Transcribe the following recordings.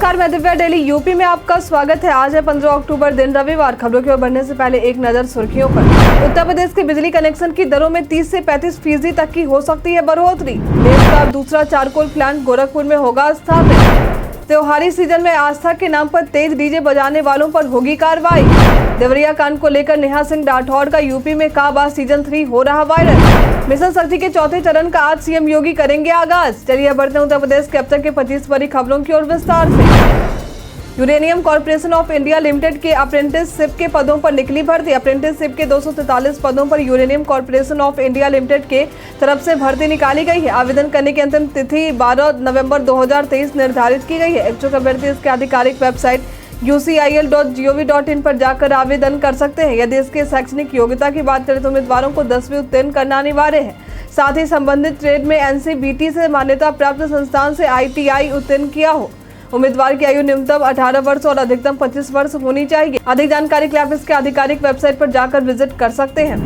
नमस्कार, मैं Divya daily UP में आपका स्वागत है। आज है 15 अक्टूबर, दिन रविवार। खबरों की ओर बढ़ने से पहले एक नजर सुर्खियों पर। उत्तर प्रदेश के बिजली कनेक्शन की दरों में 30 से 35% तक की हो सकती है बढ़ोतरी। देश का दूसरा चारकोल प्लांट गोरखपुर में होगा स्थापित। त्योहारी सीजन में आस्था के नाम पर तेज डीजे बजाने वालों पर होगी कार्रवाई। देवरिया कांड को लेकर नेहा सिंह राठौड़ का यूपी में काबा सीजन 3 हो रहा वायरल। मिशन शक्ति के चौथे चरण का आज सीएम योगी करेंगे आगाज। चलिए बढ़ते उत्तर प्रदेश के अब तक के 25 बड़ी खबरों की ओर विस्तार से। Uranium corporation of India limited के अप्रेंटिसशिप के पदों पर निकली भर्ती। अप्रेंटिसशिप के 243 पदों पर uranium corporation of India limited के तरफ से भर्ती निकाली गई है। आवेदन करने की अंतिम तिथि 12 नवंबर 2023 निर्धारित की गई है। इच्छुक अभ्यर्थी इसके आधिकारिक वेबसाइट ucil.gov.in पर जाकर आवेदन कर सकते हैं। यदि इसके शैक्षणिक योग्यता की बात करें तो उम्मीदवारों को 10वीं उत्तीर्ण करना अनिवार्य है। साथ ही संबंधित ट्रेड में NCBT से मान्यता प्राप्त संस्थान से ITI उत्तीर्ण किया हो। उम्मीदवार की आयु न्यूनतम 18 वर्ष और अधिकतम 25 वर्ष होनी चाहिए। अधिक जानकारी के लिए आप इसके आधिकारिक वेबसाइट पर जाकर विजिट कर सकते हैं।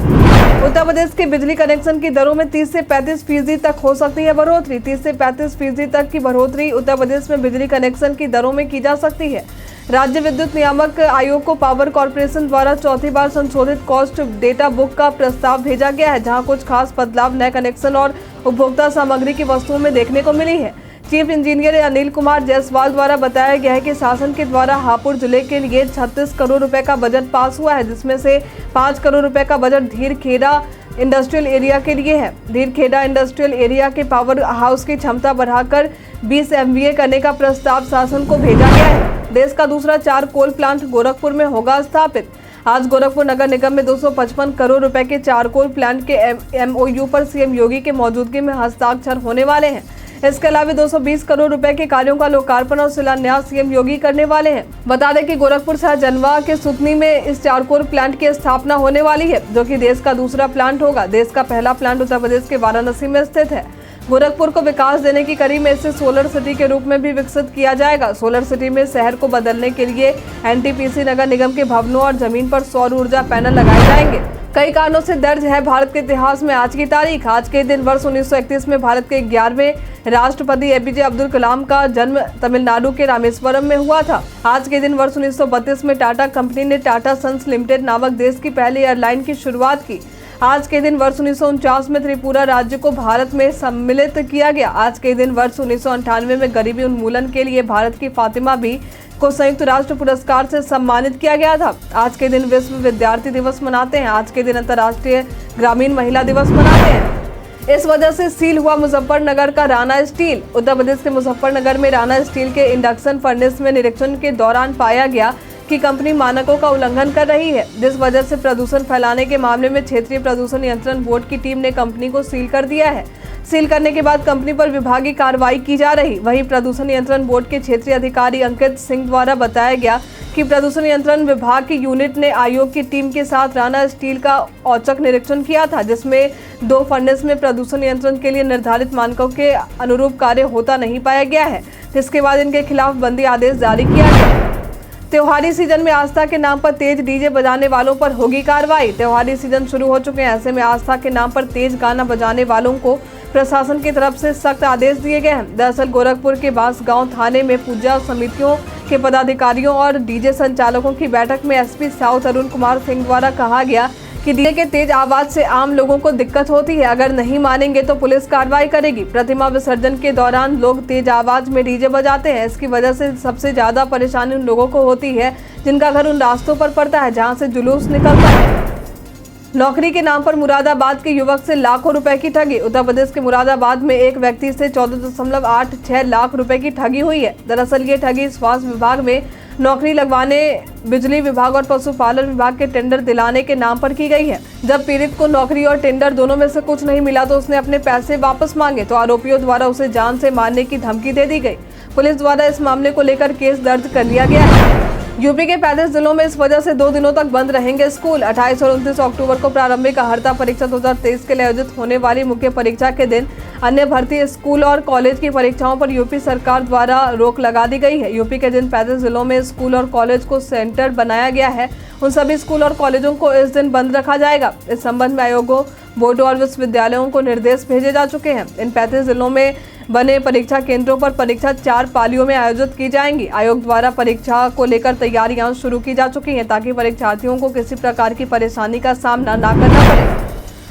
उत्तर प्रदेश के बिजली कनेक्शन की दरों में 30 से 35% तक हो सकती है बढ़ोतरी। 30 से 35% तक की बढ़ोतरी उत्तर प्रदेश में बिजली कनेक्शन की दरों में की जा सकती है। राज्य विद्युत नियामक आयोग को पावर कॉर्पोरेशन द्वारा चौथी बार संशोधित कॉस्ट डेटा बुक का प्रस्ताव भेजा गया है, जहां कुछ खास बदलाव नए कनेक्शन और उपभोक्ता सामग्री की वस्तुओं में देखने को मिली है। चीफ इंजीनियर अनिल कुमार जायसवाल द्वारा बताया गया है कि शासन के द्वारा हापुड़ जिले के लिए 36 करोड़ रुपए का बजट पास हुआ है, जिसमें से 5 करोड़ रुपए का बजट धीरखेड़ा इंडस्ट्रियल एरिया के लिए है। धीरखेड़ा इंडस्ट्रियल एरिया के पावर हाउस की क्षमता बढ़ाकर 20 MVA करने का प्रस्ताव शासन को भेजा गया है। देश का दूसरा चारकोल प्लांट गोरखपुर में होगा स्थापित। आज गोरखपुर नगर निगम में 255 करोड़ रुपए के चारकोल प्लांट के MOU पर सीएम योगी के मौजूदगी में हस्ताक्षर होने वाले हैं। इसके अलावा 220 करोड़ रुपए के कार्यों का लोकार्पण और शिलान्यास सीएम योगी करने वाले हैं। बता दें कि गोरखपुर सहजनवा के सुतनी में इस चारकोल प्लांट की स्थापना होने वाली है, जो कि देश का दूसरा प्लांट होगा। देश का पहला प्लांट उत्तर प्रदेश के वाराणसी में स्थित है। गोरखपुर को विकास देने की कड़ी में इसे सोलर सिटी के रूप में भी विकसित किया जाएगा। सोलर सिटी में शहर को बदलने के लिए NTPC नगर निगम के भवनों और जमीन पर सौर ऊर्जा पैनल लगाए जाएंगे। कई कारणों से दर्ज है भारत के इतिहास में आज की तारीख। आज के दिन वर्ष 1931 में भारत के 11वें राष्ट्रपति APJ अब्दुल कलाम का जन्म तमिलनाडु के रामेश्वरम में हुआ था। आज के दिन वर्ष 1932 में टाटा कंपनी ने टाटा सन्स लिमिटेड नामक देश की पहली एयरलाइन की शुरुआत की। आज के दिन वर्ष 1949 में त्रिपुरा राज्य को भारत में सम्मिलित किया गया। आज के दिन वर्ष 1998 में गरीबी उन्मूलन के लिए भारत की फातिमा बी को संयुक्त राष्ट्र पुरस्कार से सम्मानित किया गया था। आज के दिन विश्व विद्यार्थी दिवस मनाते हैं। आज के दिन अंतर्राष्ट्रीय ग्रामीण महिला दिवस मनाते हैं। इस वजह से सील हुआ मुजफ्फरनगर का राणा स्टील। उत्तर प्रदेश के मुजफ्फरनगर में राणा स्टील के इंडक्शन फर्नेस में निरीक्षण के दौरान पाया गया कि कंपनी मानकों का उल्लंघन कर रही है, जिस वजह से प्रदूषण फैलाने के मामले में क्षेत्रीय प्रदूषण नियंत्रण बोर्ड की टीम ने कंपनी को सील कर दिया है। सील करने के बाद कंपनी पर विभागीय कार्रवाई की जा रही। वहीं प्रदूषण नियंत्रण बोर्ड के क्षेत्रीय अधिकारी अंकित सिंह द्वारा बताया गया कि प्रदूषण नियंत्रण विभाग की यूनिट ने आयोग की टीम के साथ राणा स्टील का औचक निरीक्षण किया था, जिसमें 2 फर्नेस में प्रदूषण नियंत्रण के लिए निर्धारित मानकों के अनुरूप कार्य होता नहीं पाया गया है, जिसके बाद इनके खिलाफ बंदी आदेश जारी किया गया। त्योहारी सीजन में आस्था के नाम पर तेज डीजे बजाने वालों पर होगी कार्रवाई। त्योहारी सीजन शुरू हो चुके हैं, ऐसे में आस्था के नाम पर तेज गाना बजाने वालों को प्रशासन की तरफ से सख्त आदेश दिए गए हैं। दरअसल गोरखपुर के बांसगांव थाने में पूजा समितियों के पदाधिकारियों और डीजे संचालकों की बैठक में SP साउथ अरुण कुमार सिंह द्वारा कहा गया कि डीजे के तेज आवाज से आम लोगों को दिक्कत होती है। अगर नहीं मानेंगे तो पुलिस कार्रवाई करेगी। प्रतिमा विसर्जन के दौरान लोग तेज आवाज में डीजे बजाते हैं। इसकी वजह से सबसे ज्यादा परेशानी उन लोगों को होती है जिनका घर उन रास्तों पर पड़ता है जहां से जुलूस निकलता है। नौकरी के नाम पर मुरादाबाद के युवक से लाखों रुपए की ठगी। उत्तर प्रदेश के मुरादाबाद में एक व्यक्ति से 14.86 लाख रुपए की ठगी हुई है। दरअसल ये ठगी स्वास्थ्य विभाग में नौकरी लगवाने, बिजली विभाग और पशुपालन विभाग के टेंडर दिलाने के नाम पर की गई है। जब पीड़ित को नौकरी और टेंडर दोनों में से कुछ नहीं मिला तो उसने अपने पैसे वापस मांगे तो आरोपियों द्वारा उसे जान से मारने की धमकी दे दी गई। पुलिस द्वारा इस मामले को लेकर केस दर्ज कर लिया गया है। यूपी के 35 जिलों में इस वजह से 2 दिनों तक बंद रहेंगे स्कूल। 28 और 29 अक्टूबर को प्रारंभिक अर्हता परीक्षा 2023 के लिए आयोजित होने वाली मुख्य परीक्षा के दिन अन्य भर्ती स्कूल और कॉलेज की परीक्षाओं पर यूपी सरकार द्वारा रोक लगा दी गई है। यूपी के जिन 35 जिलों में स्कूल और कॉलेज को सेंटर बनाया गया है, उन सभी स्कूल और कॉलेजों को इस दिन बंद रखा जाएगा। इस संबंध में आयोगों, बोर्डों और विश्वविद्यालयों को निर्देश भेजे जा चुके हैं। इन 35 जिलों में बने परीक्षा केंद्रों पर परीक्षा 4 पालियों में आयोजित की जाएंगी। आयोग द्वारा परीक्षा को लेकर तैयारियां शुरू की जा चुकी हैं ताकि परीक्षार्थियों को किसी प्रकार की परेशानी का सामना ना करना पड़े।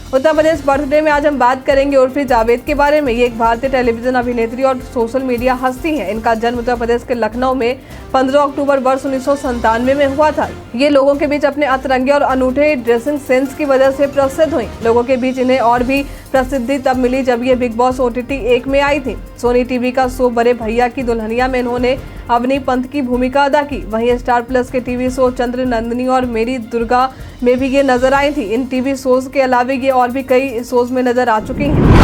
उत्तर प्रदेश बर्थडे में आज हम बात करेंगे उर्फी जावेद के बारे में। ये एक भारतीय टेलीविजन अभिनेत्री और सोशल मीडिया हस्ती है। इनका जन्म उत्तर प्रदेश के लखनऊ में 15 अक्टूबर वर्ष 1997 में हुआ था। ये लोगों के बीच अपने अतरंगे और अनूठे ड्रेसिंग सेंस की वजह से प्रसिद्ध हुई। लोगों के बीच इन्हें और भी प्रसिद्धि तब मिली जब ये बिग बॉस OTT 1 में आई थी। सोनी टीवी का शो बड़े भैया की दुल्हनिया में इन्होंने अवनी पंत की भूमिका अदा की। वहीं स्टार प्लस के टीवी शो चंद्र नंदिनी और मेरी दुर्गा में भी ये नजर आई थी। इन टीवी शोज के अलावा ये और भी कई शोज में नजर आ चुकी हैं।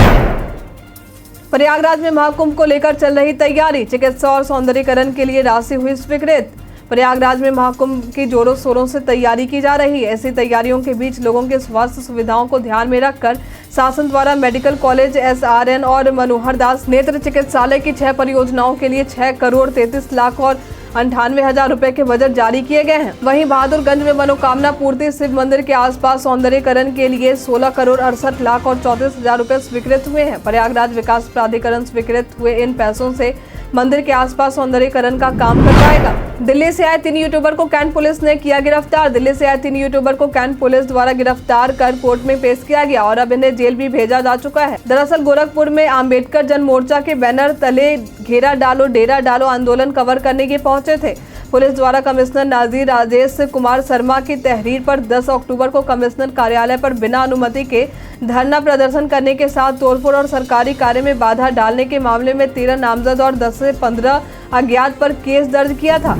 प्रयागराज में महाकुंभ को लेकर चल रही तैयारी, चिकित्सा और सौंदर्यीकरण के लिए राशि हुई स्वीकृत। प्रयागराज में महाकुंभ की जोरों शोरों से तैयारी की जा रही है। ऐसी तैयारियों के बीच लोगों के स्वास्थ्य सुविधाओं को ध्यान में रखकर शासन द्वारा मेडिकल कॉलेज SRN और मनोहर दास नेत्र चिकित्सालय की 6 परियोजनाओं के लिए 6 करोड़ 33 लाख और 98,000 रुपए के बजट जारी किए गए हैं। वहीं बहादुरगंज में मनोकामना पूर्ति शिव मंदिर के आसपास सौंदर्यीकरण के लिए 16 करोड़ 68 लाख और 34,000 रुपए स्वीकृत हुए हैं। प्रयागराज विकास प्राधिकरण स्वीकृत हुए इन पैसों से मंदिर के आसपास सौंदर्यीकरण का काम करवाएगा। दिल्ली से आए 3 यूट्यूबर को कैंट पुलिस ने किया गिरफ्तार। दिल्ली से आए 3 यूट्यूबर को कैंट पुलिस द्वारा गिरफ्तार कर कोर्ट में पेश किया गया और अब इन्हें जेल भी भेजा जा चुका है। दरअसल गोरखपुर में अम्बेडकर जन मोर्चा के बैनर तले घेरा डालो डेरा डालो आंदोलन कवर करने के पहुंचे थे। पुलिस द्वारा कमिश्नर नाजिर राजेश कुमार शर्मा की तहरीर पर 10 अक्टूबर को कमिश्नर कार्यालय पर बिना अनुमति के धरना प्रदर्शन करने के साथ तोड़फोड़ और सरकारी कार्य में बाधा डालने के मामले में 13 नामजद और 10 से 15 अज्ञात पर केस दर्ज किया था।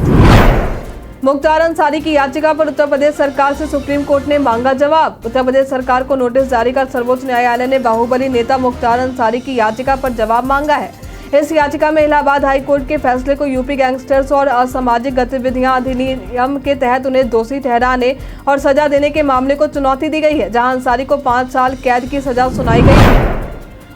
मुख्तार अंसारी की याचिका पर उत्तर प्रदेश सरकार से सुप्रीम कोर्ट ने मांगा जवाब। उत्तर प्रदेश सरकार को नोटिस जारी कर सर्वोच्च न्यायालय ने बाहुबली नेता मुख्तार अंसारी की याचिका पर जवाब मांगा है। इस याचिका में इलाहाबाद हाई कोर्ट के फैसले को यूपी गैंगस्टर्स और असामाजिक गतिविधियां अधिनियम के तहत उन्हें दोषी ठहराने और सजा देने के मामले को चुनौती दी गई है, जहां अंसारी को 5 साल कैद की सजा सुनाई गई है।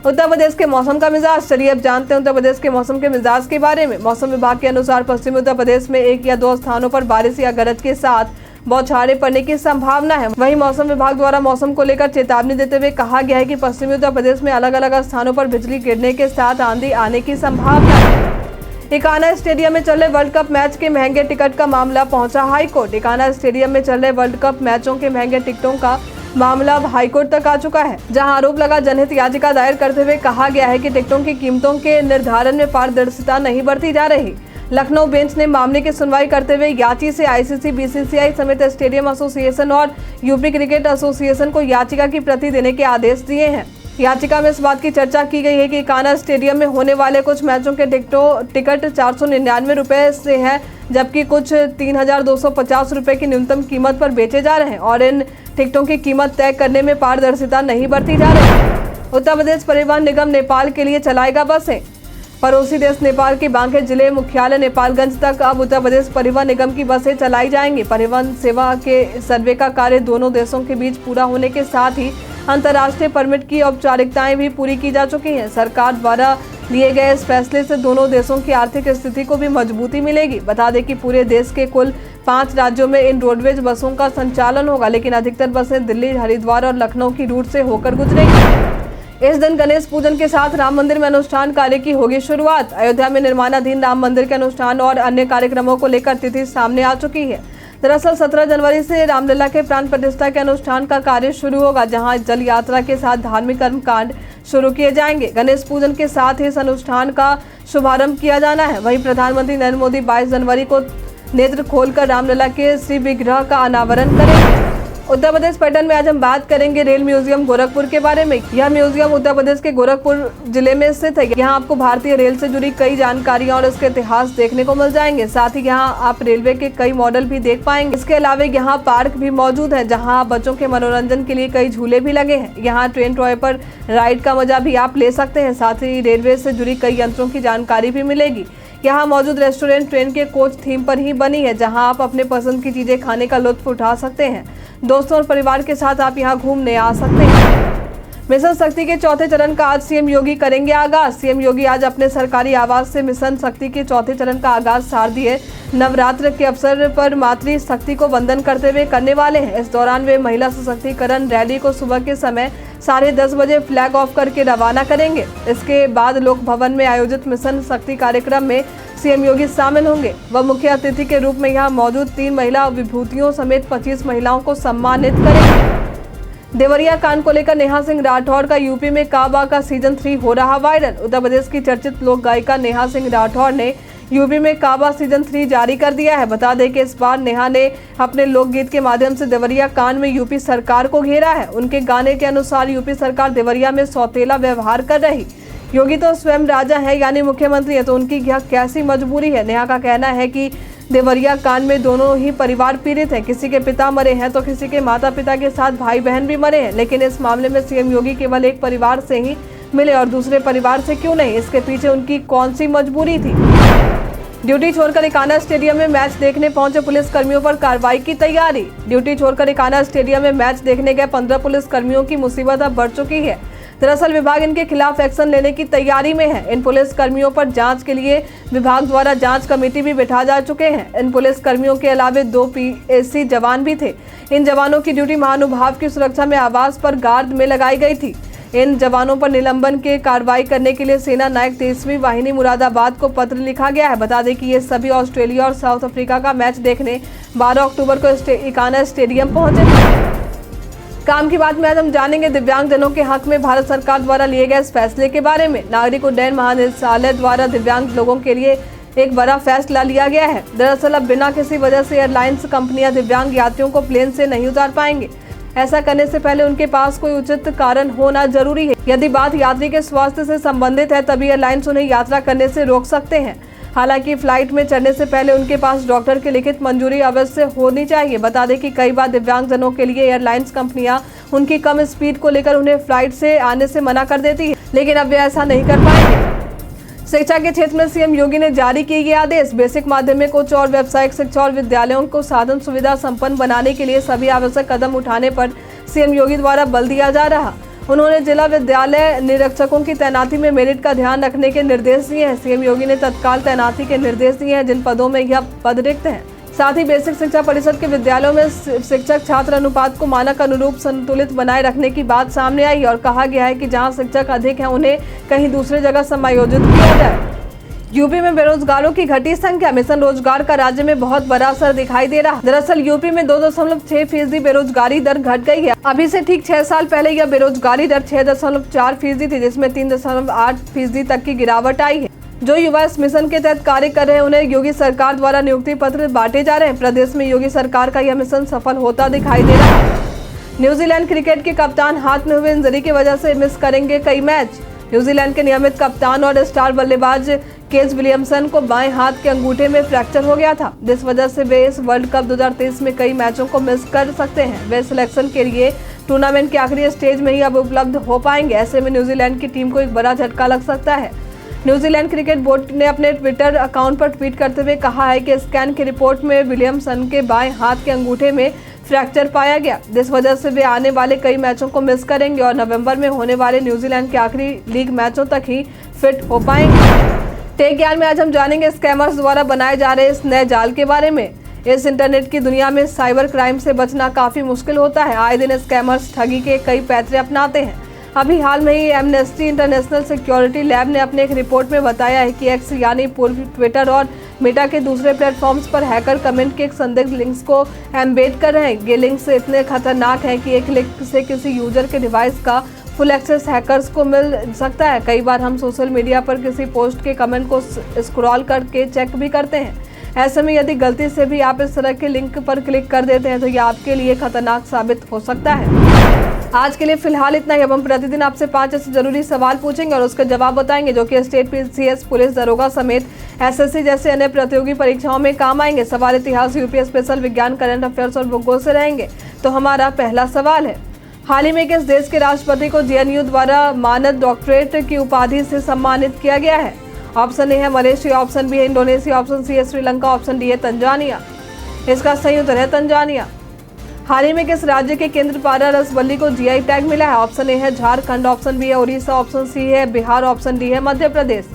उत्तर प्रदेश के मौसम का मिजाज, चलिए अब जानते हैं उत्तर प्रदेश के मौसम के मिजाज के बारे में। मौसम विभाग के अनुसार पश्चिमी उत्तर प्रदेश में 1 या 2 स्थानों पर बारिश या गरज के साथ बौछारें पड़ने की संभावना है। वहीं मौसम विभाग द्वारा मौसम को लेकर चेतावनी देते हुए कहा गया है कि पश्चिमी उत्तर प्रदेश में अलग अलग स्थानों पर बिजली गिरने के साथ आंधी आने की संभावना है। इकाना स्टेडियम में चल रहे वर्ल्ड कप मैच के महंगे टिकट का मामला पहुंचा हाईकोर्ट। इकाना स्टेडियम में चल रहे वर्ल्ड कप मैचों के महंगे टिकटों का मामला अब हाईकोर्ट तक आ चुका है, जहां आरोप लगा जनहित याचिका दायर करते हुए कहा गया है कि टिकटों की कीमतों के निर्धारण में पारदर्शिता नहीं बरती जा रही। लखनऊ बेंच ने मामले की सुनवाई करते हुए याची से ICC, BCCI समेत स्टेडियम एसोसिएशन और यूपी क्रिकेट एसोसिएशन को याचिका की प्रति देने के आदेश दिए हैं। याचिका में इस बात की चर्चा की गई है कि इकाना स्टेडियम में होने वाले कुछ मैचों के टिकट 499 रुपए से है, जबकि कुछ 3,250 रुपए की न्यूनतम कीमत पर बेचे जा रहे हैं और इन टिकटों की कीमत तय करने में पारदर्शिता नहीं बरती जा रही। उत्तर प्रदेश परिवहन निगम नेपाल के लिए चलाएगा बसें। पड़ोसी देश नेपाल के बांके जिले मुख्यालय नेपालगंज तक अब उत्तर प्रदेश परिवहन निगम की बसें चलाई जाएंगी। परिवहन सेवा के सर्वे का कार्य दोनों देशों के बीच पूरा होने के साथ ही अंतर्राष्ट्रीय परमिट की औपचारिकताएं भी पूरी की जा चुकी हैं। सरकार द्वारा लिए गए इस फैसले से दोनों देशों की आर्थिक स्थिति को भी मजबूती मिलेगी। बता दें कि पूरे देश के कुल 5 राज्यों में इन रोडवेज बसों का संचालन होगा, लेकिन अधिकतर बसें दिल्ली, हरिद्वार और लखनऊ की रूट से होकर गुजरेगी। इस दिन गणेश पूजन के साथ राम मंदिर में अनुष्ठान कार्य की होगी शुरुआत। अयोध्या में निर्माणाधीन राम मंदिर के अनुष्ठान और अन्य कार्यक्रमों को लेकर तिथि सामने आ चुकी है। दरअसल 17 जनवरी से रामलला के प्राण प्रतिष्ठा के अनुष्ठान का कार्य शुरू होगा, जहां जल यात्रा के साथ धार्मिक कर्मकांड शुरू किए जाएंगे। गणेश पूजन के साथ ही इस अनुष्ठान का शुभारंभ किया जाना है। वहीं प्रधानमंत्री नरेंद्र मोदी 22 जनवरी को नेत्र खोलकर रामलला के श्री विग्रह का अनावरण करेंगे। उत्तर प्रदेश पर्यटन में आज हम बात करेंगे रेल म्यूजियम गोरखपुर के बारे में। यह म्यूजियम उत्तर प्रदेश के गोरखपुर जिले में स्थित है। यहाँ आपको भारतीय रेल से जुड़ी कई जानकारियां और इसके इतिहास देखने को मिल जाएंगे। साथ ही यहाँ आप रेलवे के कई मॉडल भी देख पाएंगे। इसके अलावा यहाँ पार्क भी मौजूद है, जहाँ बच्चों के मनोरंजन के लिए कई झूले भी लगे हैं। यहाँ ट्रेन टॉय पर राइड का मजा भी आप ले सकते हैं। साथ ही रेलवे से जुड़ी कई यंत्रों की जानकारी भी मिलेगी। यहाँ मौजूद रेस्टोरेंट ट्रेन के कोच थीम पर ही बनी है, जहाँ आप अपने पसंद की चीजें खाने का लुत्फ उठा सकते हैं। दोस्तों और परिवार के साथ आप यहाँ घूमने आ सकते हैं। मिशन शक्ति के चौथे चरण का आज सीएम योगी करेंगे आगाज। सीएम योगी आज अपने सरकारी आवास से मिशन शक्ति के चौथे चरण का आगाज शारदीय नवरात्र के अवसर पर मातृ शक्ति को वंदन करते हुए करने वाले हैं। इस दौरान वे महिला सशक्तिकरण रैली को सुबह के समय 10:30 बजे फ्लैग ऑफ करके रवाना करेंगे। इसके बाद लोक भवन में आयोजित मिशन शक्ति कार्यक्रम में सीएम योगी शामिल होंगे। वह मुख्य अतिथि के रूप में यहां मौजूद 3 महिला विभूतियों समेत 25 महिलाओं को सम्मानित करेंगे। देवरिया कांड को लेकर नेहा सिंह राठौर का यूपी में काबा का सीजन 3 हो रहा वायरल। उत्तर प्रदेश की चर्चित लोक गायिका नेहा सिंह राठौर ने यूपी में काबा सीजन 3 जारी कर दिया है। बता दें कि इस बार नेहा ने अपने लोकगीत के माध्यम से देवरिया कांड में यूपी सरकार को घेरा है। उनके गाने के अनुसार यूपी सरकार देवरिया में सौतेला व्यवहार कर रही। योगी तो स्वयं राजा है यानी मुख्यमंत्री है, तो उनकी यह कैसी मजबूरी है। नेहा का कहना है कि देवरिया कांड में दोनों ही परिवार पीड़ित हैं। किसी के पिता मरे हैं तो किसी के माता पिता के साथ भाई बहन भी मरे हैं, लेकिन इस मामले में सीएम योगी केवल एक परिवार से ही मिले और दूसरे परिवार से क्यों नहीं? इसके पीछे उनकी कौन सी मजबूरी थी? ड्यूटी छोड़कर इकाना स्टेडियम में मैच देखने पहुंचे पुलिस कर्मियों पर कार्रवाई की तैयारी। ड्यूटी छोड़कर इकाना स्टेडियम में मैच देखने गए 15 पुलिस कर्मियों की मुसीबत अब बढ़ चुकी है। दरअसल विभाग इनके खिलाफ एक्शन लेने की तैयारी में है। इन पुलिस कर्मियों पर जांच के लिए विभाग द्वारा जांच कमेटी भी बिठा जा चुके हैं। इन पुलिस कर्मियों के अलावा 2 पीएसी जवान भी थे। इन जवानों की ड्यूटी महानुभाव की सुरक्षा में आवास पर गार्ड में लगाई गई थी। इन जवानों पर निलंबन के कार्रवाई करने के लिए सेना नायक 23वीं वाहिनी मुरादाबाद को पत्र लिखा गया है। बता दें कि ये सभी ऑस्ट्रेलिया और साउथ अफ्रीका का मैच देखने 12 अक्टूबर को इकाना स्टेडियम पहुंचे थे। काम की बात में आज हम जानेंगे दिव्यांगजनों के हक में भारत सरकार द्वारा लिए गए इस फैसले के बारे में। नागरिक उड्डयन महानिदेशालय द्वारा दिव्यांग लोगों के लिए एक बड़ा फैसला लिया गया है। दरअसल अब बिना किसी वजह से एयरलाइंस कंपनियां दिव्यांग यात्रियों को प्लेन से नहीं उतार पाएंगे। ऐसा करने से पहले उनके पास कोई उचित कारण होना जरूरी है। यदि बात यात्री के स्वास्थ्य से संबंधित है तभी एयरलाइंस उन्हें यात्रा करने से रोक सकते हैं। हालांकि फ्लाइट में चढ़ने से पहले उनके पास डॉक्टर की लिखित मंजूरी अवश्य होनी चाहिए। बता दें कि कई बार दिव्यांगजनों के लिए एयरलाइंस कंपनियां उनकी कम स्पीड को लेकर उन्हें फ्लाइट से आने से मना कर देती है, लेकिन अब वे ऐसा नहीं कर पाएंगे। शिक्षा के क्षेत्र में सीएम योगी ने जारी किए गए आदेश। बेसिक, माध्यमिक, उच्च और व्यावसायिक शिक्षा और विद्यालयों को साधन सुविधा संपन्न बनाने के लिए सभी आवश्यक कदम उठाने पर सीएम योगी द्वारा बल दिया जा रहा। उन्होंने जिला विद्यालय निरीक्षकों की तैनाती में मेरिट का ध्यान रखने के निर्देश दिए हैं। सीएम योगी ने तत्काल तैनाती के निर्देश दिए हैं जिन पदों में यह पद रिक्त हैं। साथ ही बेसिक शिक्षा परिषद के विद्यालयों में शिक्षक छात्र अनुपात को मानक अनुरूप संतुलित बनाए रखने की बात सामने आई और कहा गया है कि जहां शिक्षक अधिक हैं उन्हें कहीं दूसरी जगह समायोजित किया जाए। यूपी में बेरोजगारों की घटी संख्या। मिशन रोजगार का राज्य में बहुत बड़ा असर दिखाई दे रहा है। दरअसल यूपी में 2.6% बेरोजगारी दर घट गई है। अभी से ठीक 6 साल पहले यह बेरोजगारी दर 6.4% थी, जिसमें 3.8% तक की गिरावट आई है। जो युवा इस मिशन के तहत कार्य कर रहे हैं उन्हें योगी सरकार द्वारा नियुक्ति पत्र बांटे जा रहे हैं। प्रदेश में योगी सरकार का यह मिशन सफल होता दिखाई दे रहा है। न्यूजीलैंड क्रिकेट के कप्तान हाथ में हुए इंजरी की वजह से मिस करेंगे कई मैच। न्यूजीलैंड के नियमित कप्तान और स्टार बल्लेबाज केज विलियमसन को बाएं हाथ के अंगूठे में फ्रैक्चर हो गया था, जिस वजह से वे इस वर्ल्ड कप 2023 में कई मैचों को मिस कर सकते हैं। वे सिलेक्शन के लिए टूर्नामेंट के आखिरी स्टेज में ही अब उपलब्ध हो पाएंगे। ऐसे में न्यूजीलैंड की टीम को एक बड़ा झटका लग सकता है। न्यूजीलैंड क्रिकेट बोर्ड ने अपने ट्विटर अकाउंट पर ट्वीट करते हुए कहा है कि स्कैन की रिपोर्ट में विलियमसन के बाएं हाथ के अंगूठे में फ्रैक्चर पाया गया, जिस वजह से वे आने वाले कई मैचों को मिस करेंगे और नवंबर में होने वाले न्यूजीलैंड के आखिरी लीग मैचों तक ही फिट हो पाएंगे। टेक ज्ञान में आज हम जानेंगे स्कैमर्स द्वारा बनाए जा रहे इस नए जाल के बारे में। इस इंटरनेट की दुनिया में साइबर क्राइम से बचना काफी मुश्किल होता है। आए दिन स्कैमर्स ठगी के कई पैतरे अपनाते हैं। अभी हाल में ही एमनेस्टी इंटरनेशनल सिक्योरिटी लैब ने अपने एक रिपोर्ट में बताया है कि एक्स यानी पूर्व ट्विटर और मेटा के दूसरे प्लेटफॉर्म्स पर हैकर कमेंट के एक संदिग्ध लिंक्स को एम्बेड कर रहे हैं। ये लिंक्स इतने खतरनाक हैं कि एक लिंक से किसी यूजर के डिवाइस का फुल एक्सेस हैकर्स को मिल सकता है। कई बार हम सोशल मीडिया पर किसी पोस्ट के कमेंट को स्क्रॉल करके चेक भी करते हैं। ऐसे में यदि गलती से भी आप इस तरह के लिंक पर क्लिक कर देते हैं तो यह आपके लिए खतरनाक साबित हो सकता है। आज के लिए फिलहाल इतना ही। अब हम प्रतिदिन आपसे 5 ऐसे जरूरी सवाल पूछेंगे और उसका जवाब बताएंगे जो कि स्टेट पीसीएस, पुलिस दरोगा समेत एसएससी जैसे अन्य प्रतियोगी परीक्षाओं में काम आएंगे। सवाल इतिहास, यूपी स्पेशल, विज्ञान, करंट अफेयर्स और भूगोल से रहेंगे। तो हमारा पहला सवाल है, हाल ही में किस देश के राष्ट्रपति को जेएनयू द्वारा मानद डॉक्टरेट की उपाधि से सम्मानित किया गया है? ऑप्शन ए है मलेशिया, ऑप्शन बी है इंडोनेशिया, ऑप्शन सी है श्रीलंका, ऑप्शन डी है तंजानिया। इसका सही उत्तर है तंजानिया। हाल ही में किस राज्य के केंद्रपाड़ा रसबल्ली को जीआई टैग मिला है? ऑप्शन ए है झारखंड, ऑप्शन बी है उड़ीसा, ऑप्शन सी है बिहार, ऑप्शन डी है मध्य प्रदेश।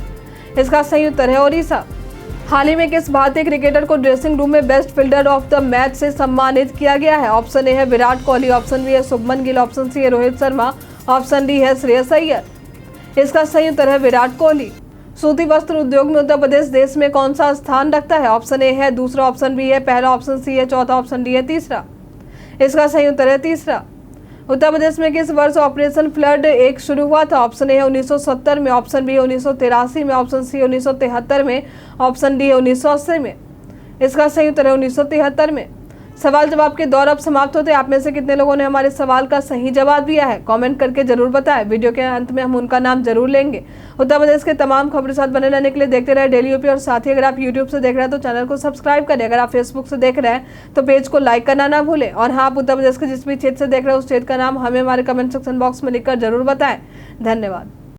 इसका सही उत्तर है उड़ीसा। हाल ही में किस भारतीय क्रिकेटर को ड्रेसिंग रूम में best fielder of the match से सम्मानित किया गया है? ऑप्शन ए है विराट कोहली, ऑप्शन बी है शुभमन गिल, ऑप्शन सी है रोहित शर्मा, ऑप्शन डी है श्रेयस अय्यर। इसका सही उत्तर है विराट कोहली। सूती वस्त्र उद्योग में उत्तर प्रदेश देश में कौन सा स्थान रखता है? ऑप्शन ए है दूसरा, ऑप्शन बी है पहला, ऑप्शन सी है चौथा, ऑप्शन डी है तीसरा। इसका सही उत्तर है तीसरा। उत्तर प्रदेश में किस वर्ष ऑपरेशन फ्लड एक शुरू हुआ था? ऑप्शन ए है 1970 में, ऑप्शन बी है 1983 में, ऑप्शन सी 1973 में, ऑप्शन डी है 1980 में। इसका सही उत्तर है 1973 में। सवाल जवाब के दौर अब समाप्त होते हैं। आप में से कितने लोगों ने हमारे सवाल का सही जवाब दिया है? कमेंट करके जरूर बताएं। वीडियो के अंत में हम उनका नाम जरूर लेंगे। उत्तर प्रदेश के तमाम खबरों के साथ बने रहने के लिए देखते रहे डेली यूपी। और साथ ही अगर आप यूट्यूब से देख रहे हैं तो चैनल को सब्सक्राइब करें। अगर आप फेसबुक से देख रहे हैं तो पेज को लाइक करना ना भूलें। और हाँ, आप उत्तर प्रदेश के जिस भी क्षेत्र से देख रहे हैं उस क्षेत्र का नाम हमें हमारे कमेंट सेक्शन बॉक्स में लिखकर जरूर बताएं। धन्यवाद।